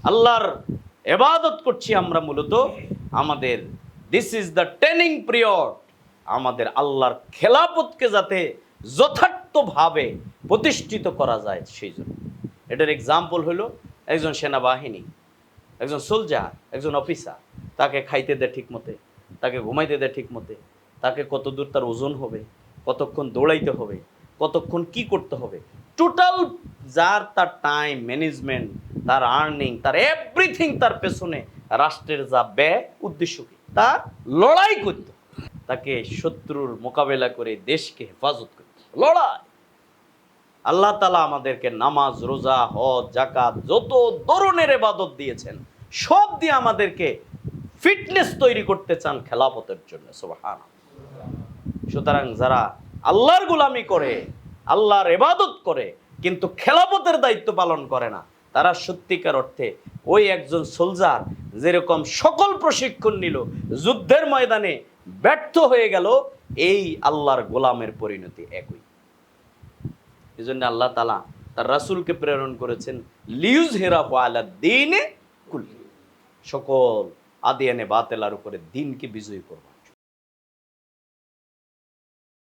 আল্লাহর ইবাদত করছি আমরা মূলত আমাদের this is the training period, আমাদের আল্লাহর খেলাফতকে যাতে যথার্থভাবে প্রতিষ্ঠিত করা যায় সেই জন্য। এটার এক্সাম্পল হলো একজন সেনাবাহিনী, একজন সোলজার, একজন অফিসার, তাকে খাইতে দেয় ঠিক মতে, তাকে ঘুমাইতে দেয় ঠিক মতে, তাকে কত দূর তার ওজন হবে, কতক্ষণ দৌড়াইতে হবে, কতক্ষণ কি করতে হবে, টোটাল যার তার টাইম ম্যানেজমেন্ট, তার আর্নিং, তার এভরিথিং, তার পেছনে রাষ্ট্রের যা ব্যয় উদ্দেশ্য কি, তার লড়াই করতে, তাকে শত্রুর মোকাবেলা করে দেশকে হেফাজত করতে লড়াই। আল্লাহ তাআলা আমাদেরকে নামাজ, রোজা, হজ, যাকাত যত ধরনের ইবাদত দিয়েছেন সব দিয়ে আমাদেরকে ফিটনেস তৈরি করতে চান খেলাফতের জন্য। সুবহানাল্লাহ। সুতরাং যারা আল্লাহর গোলামি করে, আল্লাহর ইবাদত করে কিন্তু খেলাফতের দায়িত্ব পালন করে না, তারা সত্যিকার অর্থে ওই একজন সোলজার যেরকম সকল প্রশিক্ষণ নিল, যুদ্ধের ময়দানে ব্যর্থ হয়ে গেল, এই আল্লাহর গোলামের পরিণতি একই। এই জন্য আল্লাহ তাআলা তার রাসূলকে প্রেরণ করেছেন লিইয়ুযহিরাহু আলাদ-দীনি কুল্লি, সকল আদিয়ানে বাতিলার উপরে দ্বীনকে বিজয়ী করবে।